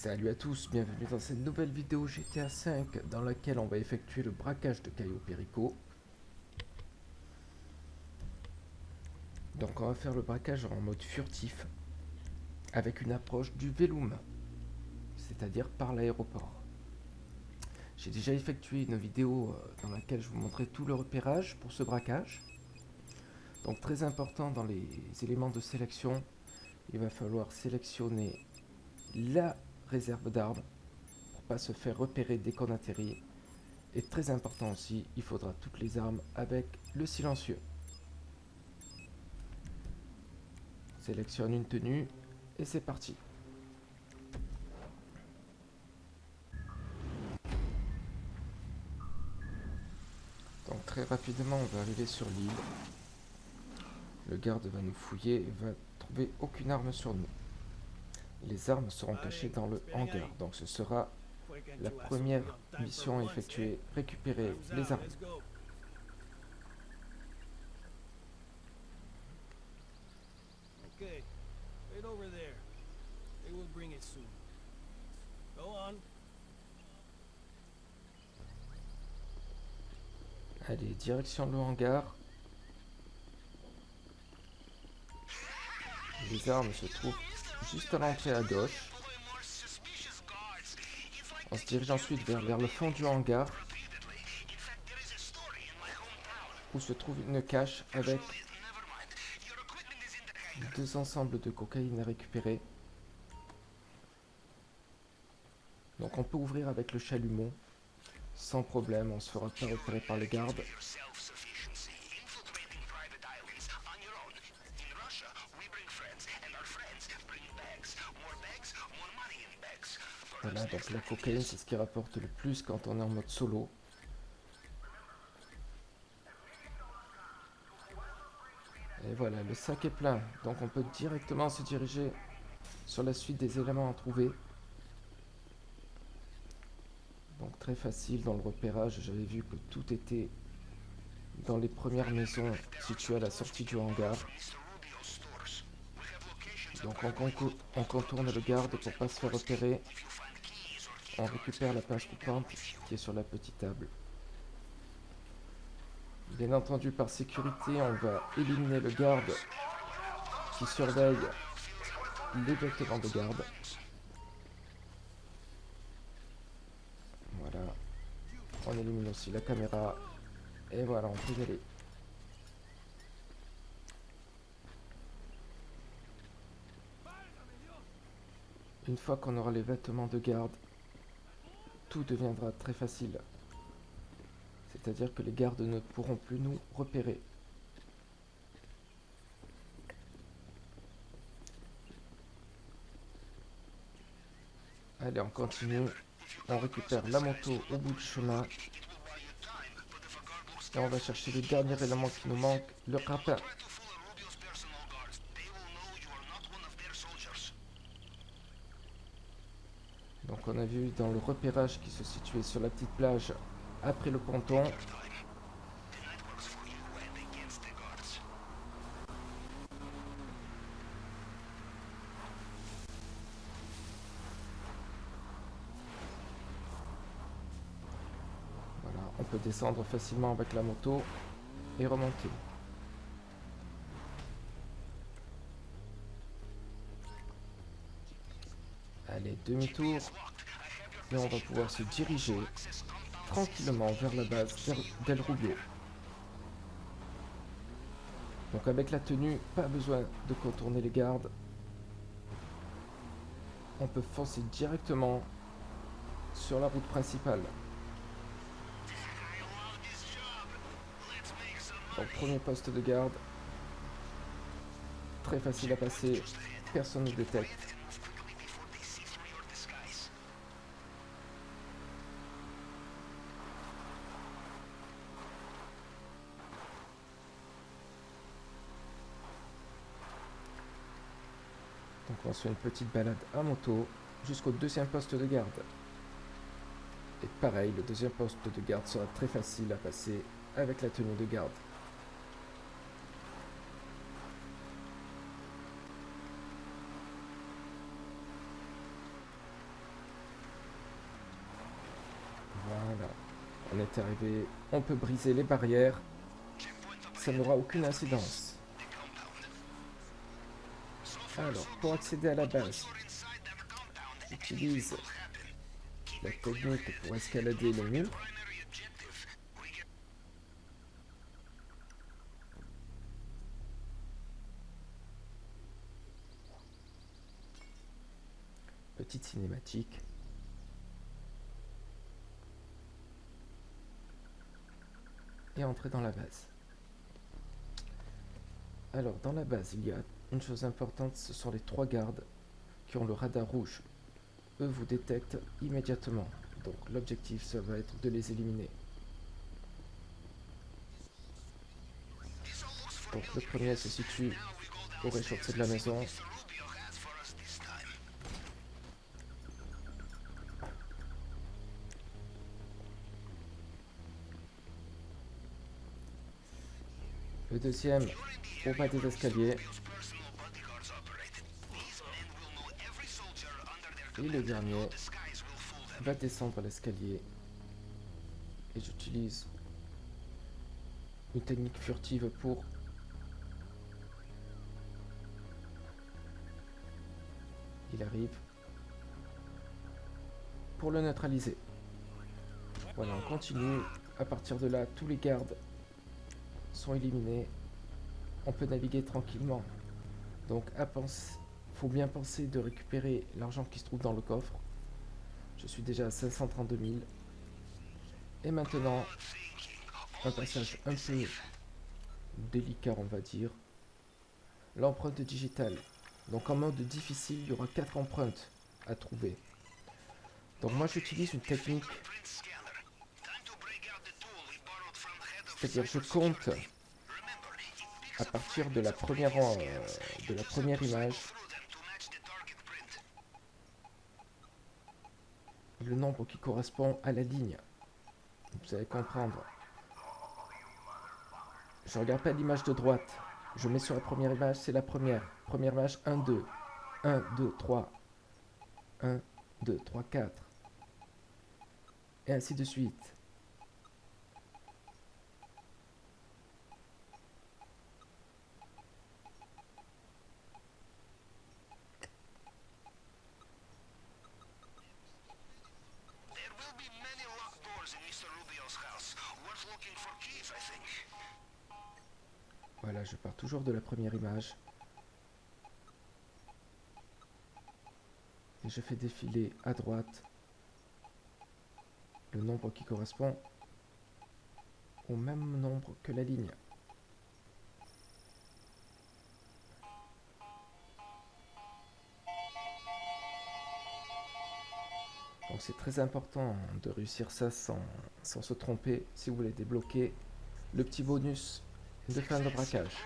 Salut à tous, bienvenue dans cette nouvelle vidéo GTA V dans laquelle on va effectuer le braquage de Cayo Perico. Donc on va faire le braquage en mode furtif avec une approche du Velum, c'est-à-dire par l'aéroport. J'ai déjà effectué une vidéo dans laquelle je vous montrais tout le repérage pour ce braquage. Donc très important dans les éléments de sélection, il va falloir sélectionner la réserve d'armes pour pas se faire repérer dès qu'on atterrit. Et très important aussi, il faudra toutes les armes avec le silencieux. Sélectionne une tenue et c'est parti. Donc très rapidement on va arriver sur l'île. Le garde va nous fouiller et va trouver aucune arme sur nous. Les armes seront cachées dans le hangar. Donc ce sera la première mission effectuée. Récupérer les armes. Okay, right over there. They will bring it soon. Go on. Allez, direction le hangar. Les armes se trouvent juste à l'entrée à gauche. On se dirige ensuite vers le fond du hangar où se trouve une cache avec deux ensembles de cocaïne à récupérer. Donc on peut ouvrir avec le chalumeau sans problème, on ne se fera pas repérer par les gardes. Voilà, donc la cocaïne c'est ce qui rapporte le plus quand on est en mode solo. Et voilà, le sac est plein, donc on peut directement se diriger sur la suite des éléments à trouver. Donc très facile dans le repérage, j'avais vu que tout était dans les premières maisons situées à la sortie du hangar. Donc on contourne le garde pour pas se faire repérer. On récupère la page coupante qui est sur la petite table. Bien entendu, par sécurité, on va éliminer le garde qui surveille les vêtements de garde. Voilà. On élimine aussi la caméra. Et voilà, on peut y aller. Une fois qu'on aura les vêtements de garde, tout deviendra très facile. C'est-à-dire que les gardes ne pourront plus nous repérer. Allez, on continue. On récupère la moto au bout du chemin. Et on va chercher le dernier élément qui nous manque, le rapin. Donc on a vu dans le repérage qui se situait sur la petite plage après le ponton. Voilà, on peut descendre facilement avec la moto et remonter. Allez, demi-tour. Et on va pouvoir se diriger tranquillement vers la base d'El Rubio. Donc avec la tenue, pas besoin de contourner les gardes. On peut foncer directement sur la route principale. Donc premier poste de garde. Très facile à passer, personne ne détecte. Donc on se fait une petite balade à moto jusqu'au deuxième poste de garde. Et pareil, le deuxième poste de garde sera très facile à passer avec la tenue de garde. On est arrivé, on peut briser les barrières, ça n'aura aucune incidence. Alors, pour accéder à la base, j'utilise la technique pour escalader le mur. Petite cinématique. Et entrer dans la base. Alors, dans la base, il y a une chose importante, ce sont les 3 gardes qui ont le radar rouge. Eux vous détectent immédiatement. Donc l'objectif, ça va être de les éliminer. Donc le premier se situe au rez-de-chaussée de la maison. Le deuxième au bas des escaliers. Et le dernier va descendre l'escalier. Et j'utilise une technique furtive pour il arrive pour le neutraliser. Voilà, on continue. À partir de là, tous les gardes sont éliminés. On peut naviguer tranquillement. Donc, faut bien penser de récupérer l'argent qui se trouve dans le coffre. Je suis déjà à 532 000. Et maintenant, un passage un peu délicat, on va dire. L'empreinte digitale. Donc en mode difficile, il y aura 4 empreintes à trouver. Donc moi j'utilise une technique. C'est-à-dire je compte à partir de la première image le nombre qui correspond à la ligne. Vous allez comprendre. Je regarde pas l'image de droite. Je mets sur la première image, c'est la première. Première image, 1, 2. 1, 2, 3. 1, 2, 3, 4. Et ainsi de suite. Voilà, je pars toujours de la première image. Et je fais défiler à droite le nombre qui correspond au même nombre que la ligne. Donc c'est très important de réussir ça sans se tromper si vous voulez débloquer le petit bonus de fin de braquage.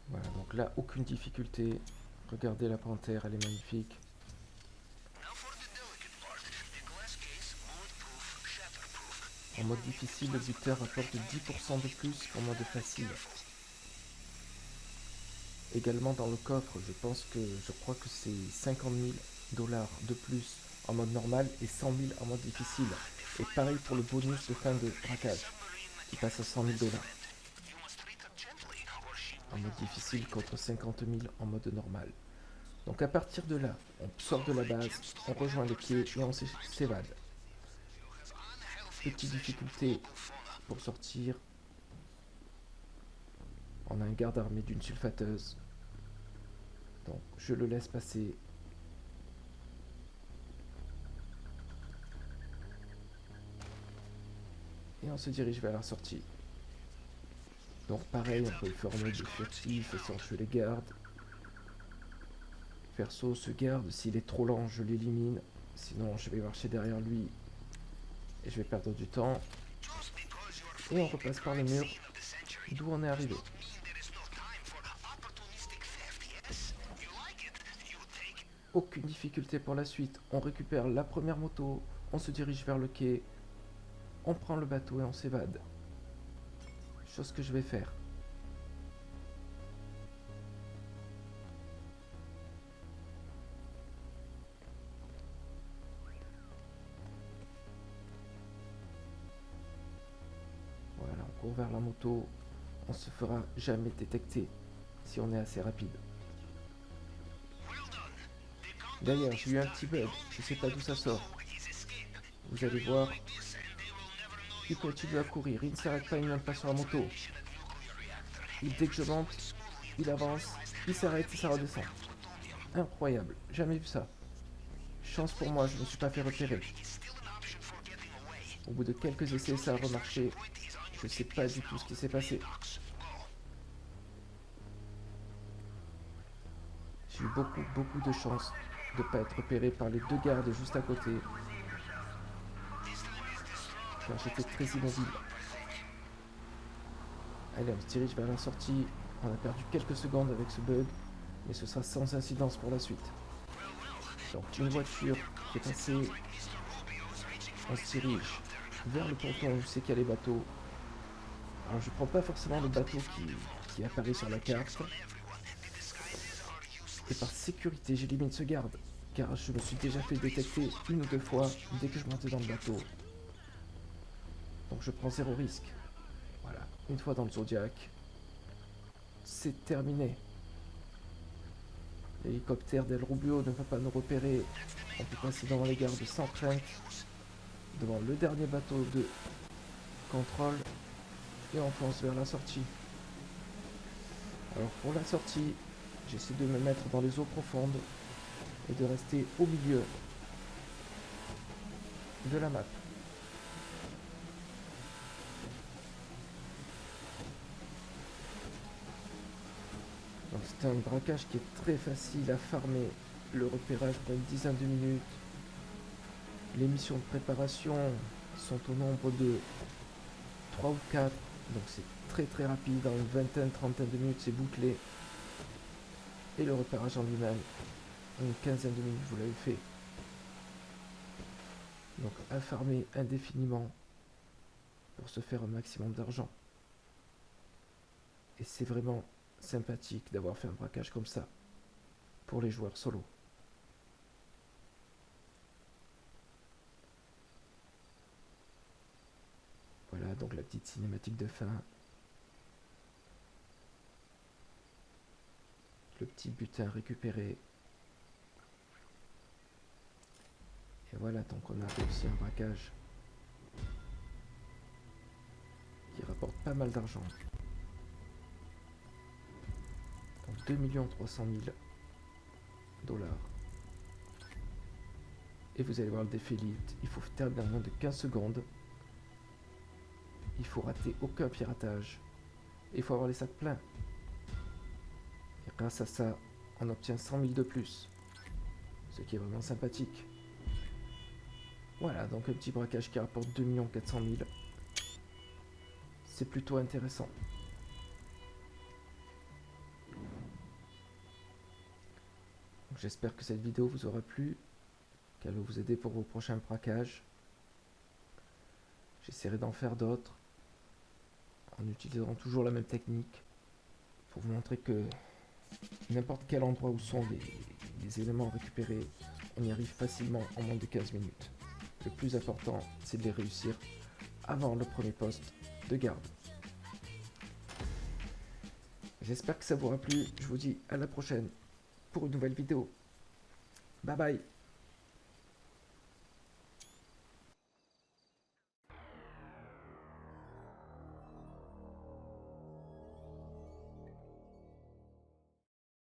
Voilà, donc là, aucune difficulté. Regardez la panthère, elle est magnifique. En mode difficile, le buteur apporte 10% de plus qu'en mode facile. Également dans le coffre, je crois que c'est 50 000 $ de plus en mode normal et 100 000 en mode difficile. Et pareil pour le bonus de fin de braquage, qui passe à 100 000 $ en mode difficile contre 50 000 en mode normal. Donc à partir de là, on sort de la base, on rejoint les quais et on s'évade. Petite difficulté pour sortir. On a un garde armé d'une sulfateuse. Donc je le laisse passer. Et on se dirige vers la sortie. Donc pareil, on peut le faire en mode furtif sans tuer les gardes. Perso, ce garde, s'il est trop lent, je l'élimine. Sinon, je vais marcher derrière lui et je vais perdre du temps. Et on repasse par le mur d'où on est arrivé. Aucune difficulté pour la suite. On récupère la première moto, on se dirige vers le quai, on prend le bateau et on s'évade. Chose que je vais faire. court vers la moto, on se fera jamais détecter si on est assez rapide. D'ailleurs, j'ai eu un petit bug, je sais pas d'où ça sort. Vous allez voir, il continue à courir, il ne s'arrête pas, il ne monte pas sur la moto. Et dès que je monte, il avance, il s'arrête et ça redescend. Incroyable, jamais vu ça. Chance pour moi, je ne me suis pas fait repérer. Au bout de quelques essais, ça a remarché. Je sais pas du tout ce qui s'est passé. J'ai eu beaucoup de chance de ne pas être repéré par les deux gardes juste à côté. Car j'étais très immobile. Allez, on se dirige vers la sortie. On a perdu quelques secondes avec ce bug, mais ce sera sans incidence pour la suite. Donc une voiture qui est passée, on se dirige vers le ponton où c'est qu'il y a les bateaux. Alors je prends pas forcément le bateau qui apparaît sur la carte. Et par sécurité, j'élimine ce garde, car je me suis déjà fait détecter une ou deux fois dès que je montais dans le bateau. Donc je prends zéro risque. Voilà, une fois dans le Zodiac, c'est terminé. L'hélicoptère d'El Rubio ne va pas nous repérer. On peut passer devant les gardes sans crainte, devant le dernier bateau de contrôle, et on fonce vers la sortie. Alors pour la sortie, j'essaie de me mettre dans les eaux profondes et de rester au milieu de la map. Donc c'est un braquage qui est très facile à farmer. Le repérage prend une dizaine de minutes. Les missions de préparation sont au nombre de 3 ou 4. Donc c'est très rapide. En une vingtaine, trentaine de minutes, c'est bouclé. Et le repérage en lui-même, en une quinzaine de minutes, vous l'avez fait. Donc à farmer indéfiniment pour se faire un maximum d'argent. Et c'est vraiment sympathique d'avoir fait un braquage comme ça pour les joueurs solo. Voilà donc la petite cinématique de fin. Le petit butin récupéré. Et voilà, donc on a réussi un braquage qui rapporte pas mal d'argent. Donc 2 300 000 $. Et vous allez voir le défi Elite. Il faut terminer en moins de 15 secondes. Il faut rater aucun piratage. Et il faut avoir les sacs pleins. Et grâce à ça, on obtient 100 000 de plus. Ce qui est vraiment sympathique. Voilà, donc un petit braquage qui rapporte 2 400 000. C'est plutôt intéressant. J'espère que cette vidéo vous aura plu, qu'elle va vous aider pour vos prochains braquages. J'essaierai d'en faire d'autres, en utilisant toujours la même technique, pour vous montrer que n'importe quel endroit où sont les éléments récupérés, on y arrive facilement en moins de 15 minutes. Le plus important, c'est de les réussir avant le premier poste de garde. J'espère que ça vous aura plu. Je vous dis à la prochaine pour une nouvelle vidéo. Bye bye.